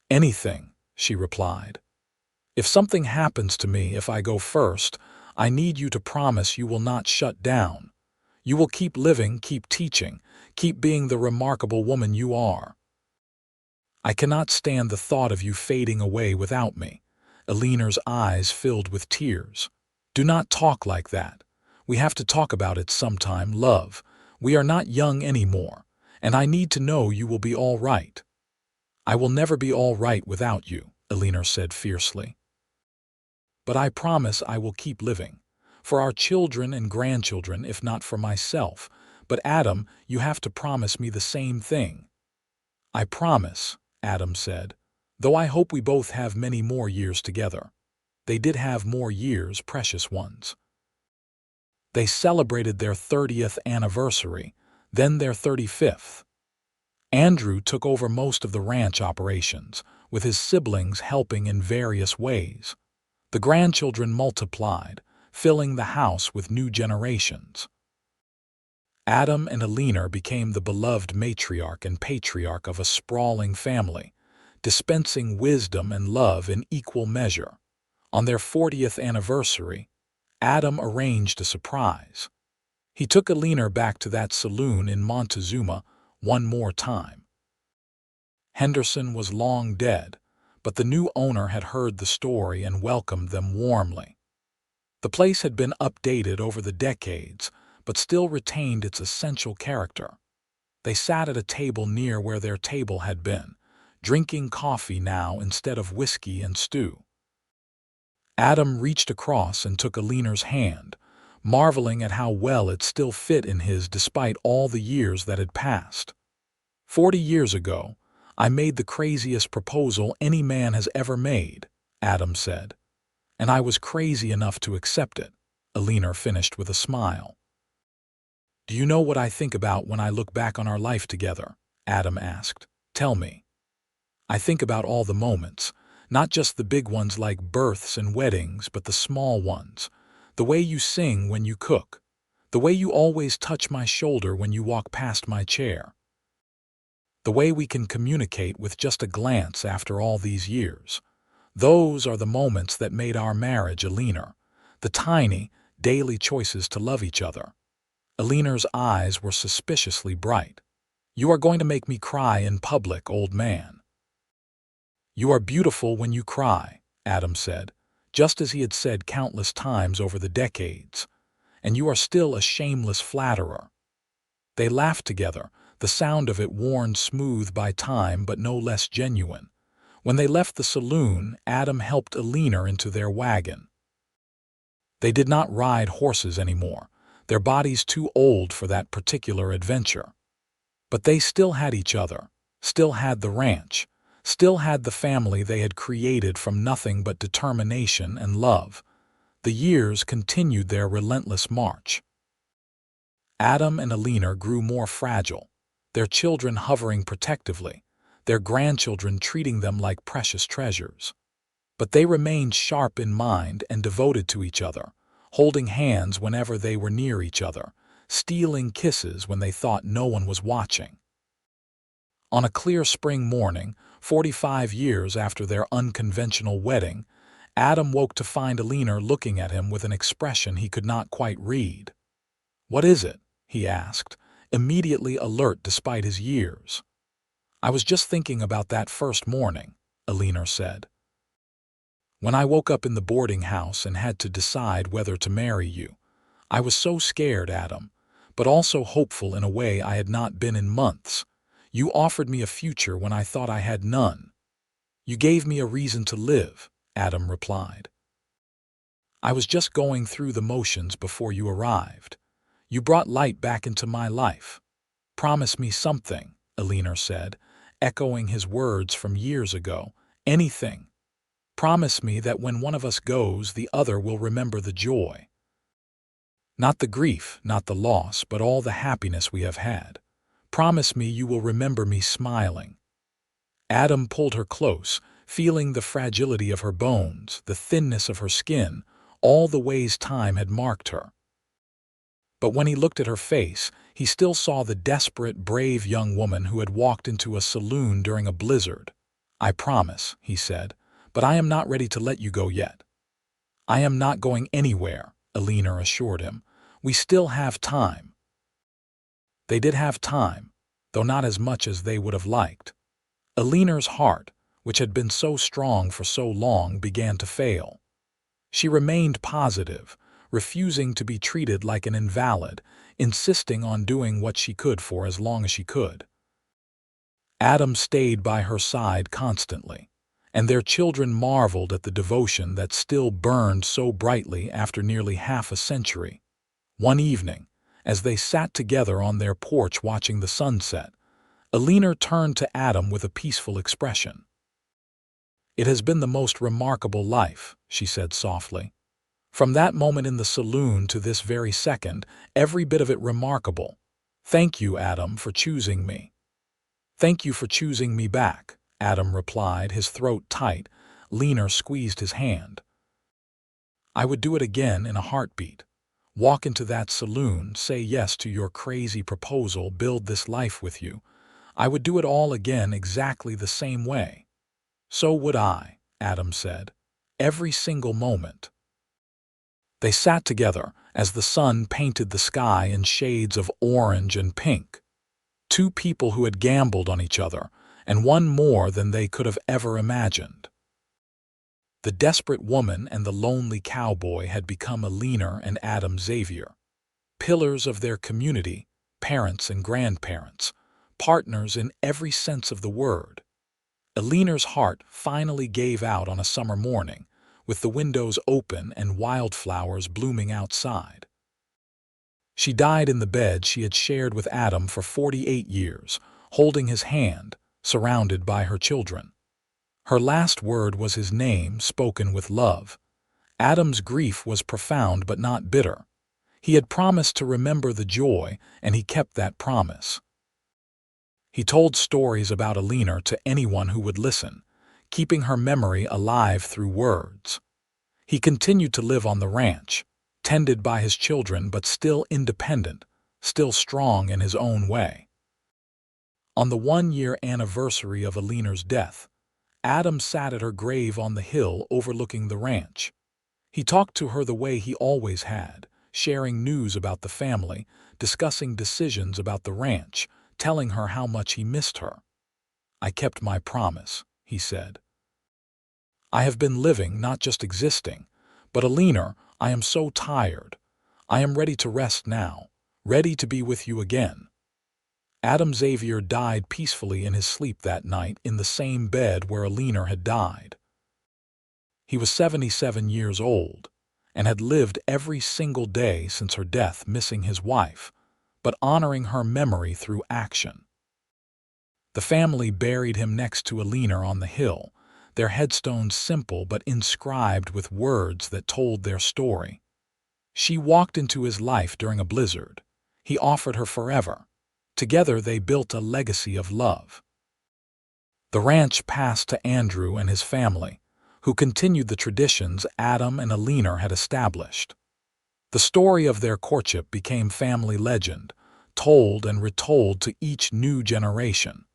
"Anything," she replied. "If something happens to me, if I go first, I need you to promise you will not shut down. You will keep living, keep teaching, keep being the remarkable woman you are." "I cannot stand the thought of you fading away without me." Eleanor's eyes filled with tears. "Do not talk like that. We have to talk about it sometime, love. We are not young anymore, and I need to know you will be all right." "I will never be all right without you," Eleanor said fiercely. "But I promise I will keep living. For our children and grandchildren, if not for myself. But Adam, you have to promise me the same thing." "I promise," Adam said, "though I hope we both have many more years together." They did have more years, precious ones. They celebrated their 30th anniversary, then their 35th. Andrew took over most of the ranch operations, with his siblings helping in various ways. The grandchildren multiplied, filling the house with new generations. Adam and Eleanor became the beloved matriarch and patriarch of a sprawling family, dispensing wisdom and love in equal measure. On their 40th anniversary, Adam arranged a surprise. He took Eleanor back to that saloon in Montezuma one more time. Henderson was long dead, but the new owner had heard the story and welcomed them warmly. The place had been updated over the decades, but still retained its essential character. They sat at a table near where their table had been, drinking coffee now instead of whiskey and stew. Adam reached across and took Eleanor's hand, marveling at how well it still fit in his despite all the years that had passed. 40 years ago, I made the craziest proposal any man has ever made, Adam said. And I was crazy enough to accept it, Eleanor finished with a smile. Do you know what I think about when I look back on our life together? Adam asked. Tell me. I think about all the moments, not just the big ones like births and weddings, but the small ones. The way you sing when you cook. The way you always touch my shoulder when you walk past my chair. The way we can communicate with just a glance after all these years. Those are the moments that made our marriage, Eleanor. The tiny, daily choices to love each other. Eleanor's eyes were suspiciously bright. You are going to make me cry in public, old man. You are beautiful when you cry, Adam said, just as he had said countless times over the decades. And you are still a shameless flatterer. They laughed together, the sound of it worn smooth by time but no less genuine. When they left the saloon, Adam helped Eleanor into their wagon. They did not ride horses anymore, their bodies too old for that particular adventure. But they still had each other, still had the ranch, still had the family they had created from nothing but determination and love. The years continued their relentless march. Adam and Eleanor grew more fragile, their children hovering protectively, their grandchildren treating them like precious treasures. But they remained sharp in mind and devoted to each other, holding hands whenever they were near each other, stealing kisses when they thought no one was watching. On a clear spring morning, 45 years after their unconventional wedding, Adam woke to find Eleanor looking at him with an expression he could not quite read. "What is it?" he asked, immediately alert despite his years. "I was just thinking about that first morning," Eleanor said. "When I woke up in the boarding house and had to decide whether to marry you. I was so scared, Adam, but also hopeful in a way I had not been in months. You offered me a future when I thought I had none. You gave me a reason to live," Adam replied. "I was just going through the motions before you arrived. You brought light back into my life. Promise me something," Eleanor said, echoing his words from years ago. "Anything. Promise me that when one of us goes, the other will remember the joy. Not the grief, not the loss, but all the happiness we have had. Promise me you will remember me smiling." Adam pulled her close, feeling the fragility of her bones, the thinness of her skin, all the ways time had marked her. But when he looked at her face, he still saw the desperate, brave young woman who had walked into a saloon during a blizzard. "I promise," he said, "but I am not ready to let you go yet." "I am not going anywhere," Eleanor assured him. "We still have time." They did have time, though not as much as they would have liked. Eleanor's heart, which had been so strong for so long, began to fail. She remained positive, refusing to be treated like an invalid, insisting on doing what she could for as long as she could. Adam stayed by her side constantly, and their children marveled at the devotion that still burned so brightly after nearly half a century. One evening, as they sat together on their porch watching the sunset, Eleanor turned to Adam with a peaceful expression. "It has been the most remarkable life," she said softly. "From that moment in the saloon to this very second, every bit of it remarkable. Thank you, Adam, for choosing me." "Thank you for choosing me back," Adam replied, his throat tight. Eleanor squeezed his hand. "I would do it again in a heartbeat. Walk into that saloon, say yes to your crazy proposal, build this life with you. I would do it all again exactly the same way." "So would I," Adam said. "Every single moment." They sat together as the sun painted the sky in shades of orange and pink. Two people who had gambled on each other, and won more than they could have ever imagined. The desperate woman and the lonely cowboy had become Eleanor and Adam Xavier, pillars of their community, parents and grandparents, partners in every sense of the word. Eleanor's heart finally gave out on a summer morning, with the windows open and wildflowers blooming outside. She died in the bed she had shared with Adam for 48 years, holding his hand, surrounded by her children. Her last word was his name, spoken with love. Adam's grief was profound but not bitter. He had promised to remember the joy, and he kept that promise. He told stories about Eleanor to anyone who would listen, keeping her memory alive through words. He continued to live on the ranch, tended by his children but still independent, still strong in his own way. On the 1-year anniversary of Eleanor's death, Adam sat at her grave on the hill overlooking the ranch. He talked to her the way he always had, sharing news about the family, discussing decisions about the ranch, telling her how much he missed her. "I kept my promise," he said. "I have been living, not just existing. But Eleanor, I am so tired. I am ready to rest now, ready to be with you again." Adam Xavier died peacefully in his sleep that night in the same bed where Eleanor had died. He was 77 years old and had lived every single day since her death, missing his wife, but honoring her memory through action. The family buried him next to Eleanor on the hill, their headstones simple but inscribed with words that told their story. She walked into his life during a blizzard. He offered her forever. Together they built a legacy of love. The ranch passed to Andrew and his family, who continued the traditions Adam and Eleanor had established. The story of their courtship became family legend, told and retold to each new generation.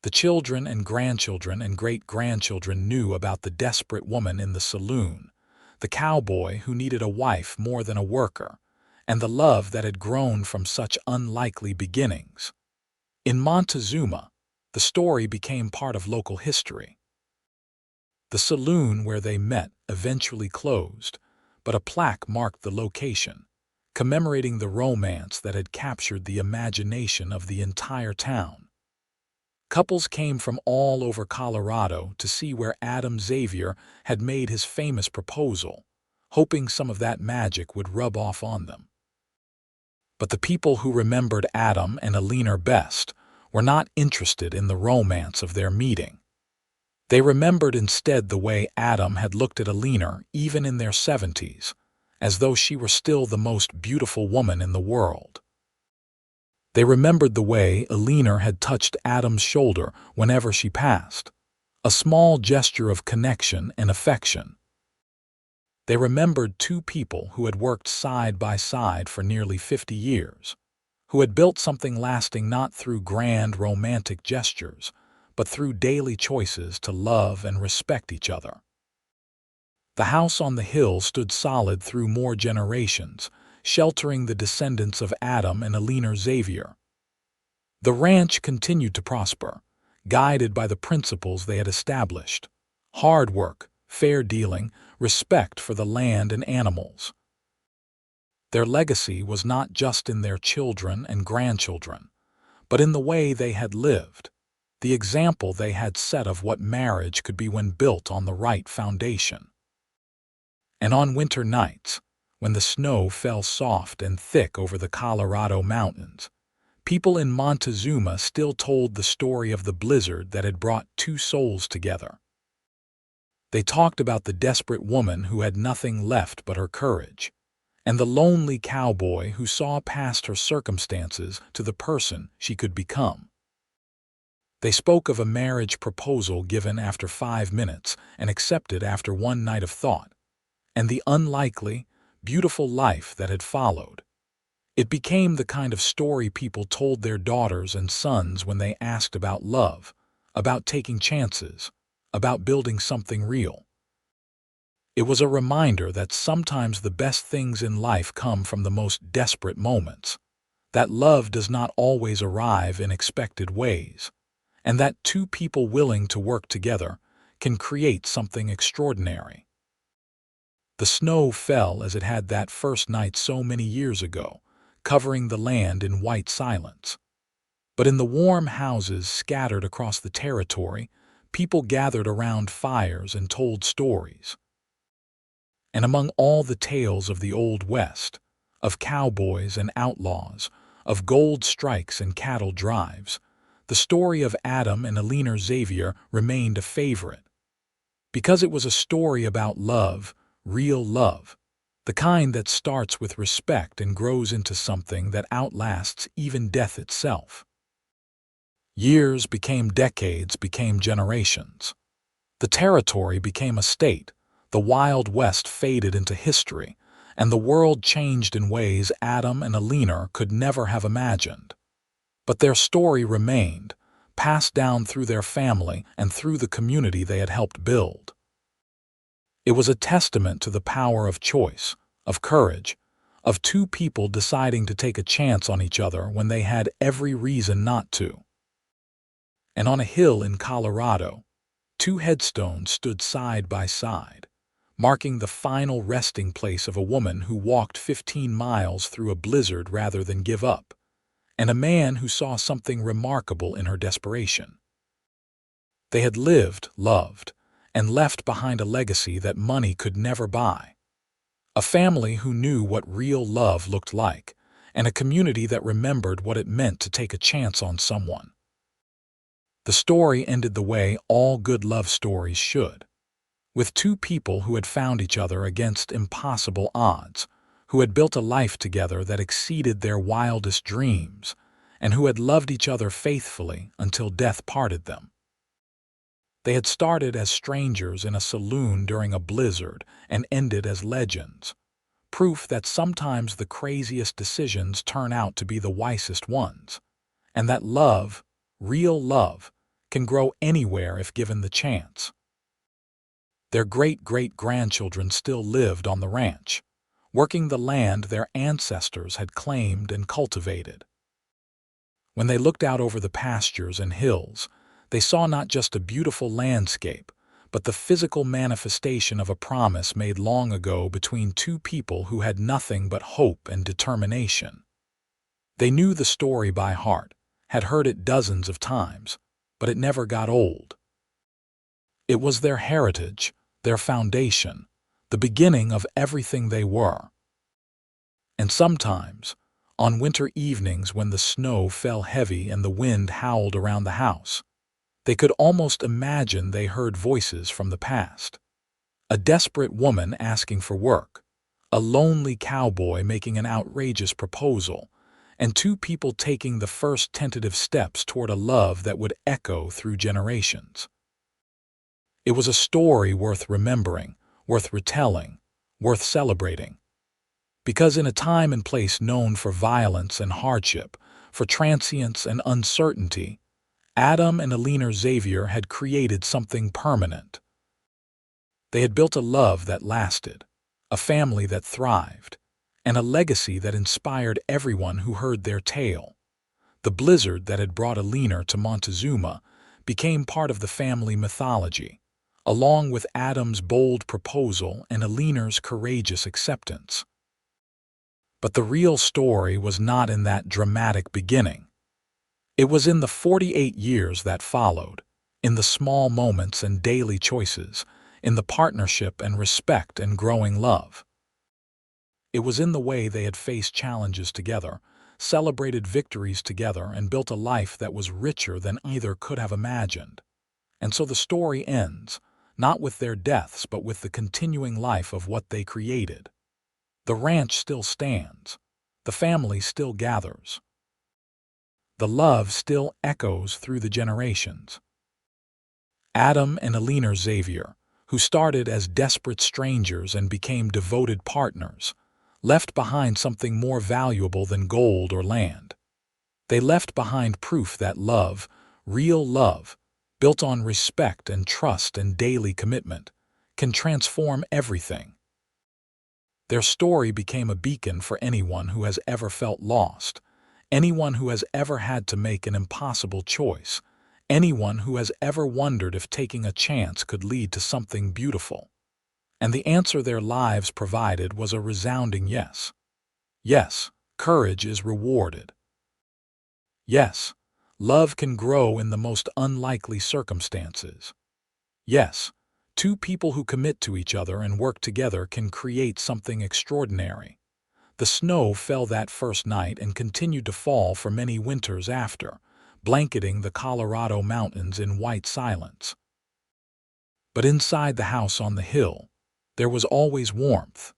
The children and grandchildren and great-grandchildren knew about the desperate woman in the saloon, the cowboy who needed a wife more than a worker, and the love that had grown from such unlikely beginnings. In Montezuma, the story became part of local history. The saloon where they met eventually closed, but a plaque marked the location, commemorating the romance that had captured the imagination of the entire town. Couples came from all over Colorado to see where Adam Xavier had made his famous proposal, hoping some of that magic would rub off on them. But the people who remembered Adam and Eleanor best were not interested in the romance of their meeting. They remembered instead the way Adam had looked at Eleanor even in their 70s, as though she were still the most beautiful woman in the world. They remembered the way Eleanor had touched Adam's shoulder whenever she passed, a small gesture of connection and affection. They remembered two people who had worked side by side for nearly 50 years, who had built something lasting not through grand romantic gestures, but through daily choices to love and respect each other. The house on the hill stood solid through more generations, sheltering the descendants of Adam and Eleanor Xavier. The ranch continued to prosper, guided by the principles they had established: hard work, fair dealing, respect for the land and animals. Their legacy was not just in their children and grandchildren, but in the way they had lived, the example they had set of what marriage could be when built on the right foundation. And on winter nights, when the snow fell soft and thick over the Colorado mountains, people in Montezuma still told the story of the blizzard that had brought two souls together. They talked about the desperate woman who had nothing left but her courage, and the lonely cowboy who saw past her circumstances to the person she could become. They spoke of a marriage proposal given after 5 minutes and accepted after one night of thought, and the unlikely, beautiful life that had followed. It became the kind of story people told their daughters and sons when they asked about love, about taking chances, about building something real. It was a reminder that sometimes the best things in life come from the most desperate moments, that love does not always arrive in expected ways, and that two people willing to work together can create something extraordinary. The snow fell as it had that first night so many years ago, covering the land in white silence. But in the warm houses scattered across the territory, people gathered around fires and told stories. And among all the tales of the Old West, of cowboys and outlaws, of gold strikes and cattle drives, the story of Adam and Eleanor Xavier remained a favorite. Because it was a story about love, real love, the kind that starts with respect and grows into something that outlasts even death itself. Years became decades, became generations. The territory became a state, the Wild West faded into history, and the world changed in ways Adam and Eleanor could never have imagined. But their story remained, passed down through their family and through the community they had helped build. It was a testament to the power of choice, of courage, of two people deciding to take a chance on each other when they had every reason not to. And on a hill in Colorado, two headstones stood side by side, marking the final resting place of a woman who walked 15 miles through a blizzard rather than give up, and a man who saw something remarkable in her desperation. They had lived, loved, and left behind a legacy that money could never buy. A family who knew what real love looked like, and a community that remembered what it meant to take a chance on someone. The story ended the way all good love stories should, with two people who had found each other against impossible odds, who had built a life together that exceeded their wildest dreams, and who had loved each other faithfully until death parted them. They had started as strangers in a saloon during a blizzard and ended as legends, proof that sometimes the craziest decisions turn out to be the wisest ones, and that love, real love, can grow anywhere if given the chance. Their great-great-grandchildren still lived on the ranch, working the land their ancestors had claimed and cultivated. When they looked out over the pastures and hills, they saw not just a beautiful landscape, but the physical manifestation of a promise made long ago between two people who had nothing but hope and determination. They knew the story by heart, had heard it dozens of times, but it never got old. It was their heritage, their foundation, the beginning of everything they were. And sometimes, on winter evenings when the snow fell heavy and the wind howled around the house, they could almost imagine they heard voices from the past. A desperate woman asking for work, a lonely cowboy making an outrageous proposal, and two people taking the first tentative steps toward a love that would echo through generations. It was a story worth remembering, worth retelling, worth celebrating. Because in a time and place known for violence and hardship, for transience and uncertainty, Adam and Eleanor Xavier had created something permanent. They had built a love that lasted, a family that thrived, and a legacy that inspired everyone who heard their tale. The blizzard that had brought Eleanor to Montezuma became part of the family mythology, along with Adam's bold proposal and Eleanor's courageous acceptance. But the real story was not in that dramatic beginning. It was in the 48 years that followed, in the small moments and daily choices, in the partnership and respect and growing love. It was in the way they had faced challenges together, celebrated victories together, and built a life that was richer than either could have imagined. And so the story ends, not with their deaths, but with the continuing life of what they created. The ranch still stands. The family still gathers. The love still echoes through the generations. Adam and Eleanor Xavier, who started as desperate strangers and became devoted partners, left behind something more valuable than gold or land. They left behind proof that love, real love, built on respect and trust and daily commitment, can transform everything. Their story became a beacon for anyone who has ever felt lost, anyone who has ever had to make an impossible choice, anyone who has ever wondered if taking a chance could lead to something beautiful. And the answer their lives provided was a resounding yes. Yes, courage is rewarded. Yes, love can grow in the most unlikely circumstances. Yes, Two people who commit to each other and work together can create something extraordinary. The snow fell that first night and continued to fall for many winters after, blanketing the Colorado mountains in white silence. But inside the house on the hill, there was always warmth.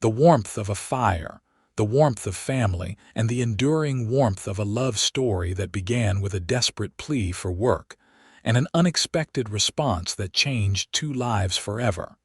The warmth of a fire, the warmth of family, and the enduring warmth of a love story that began with a desperate plea for work and an unexpected response that changed two lives forever.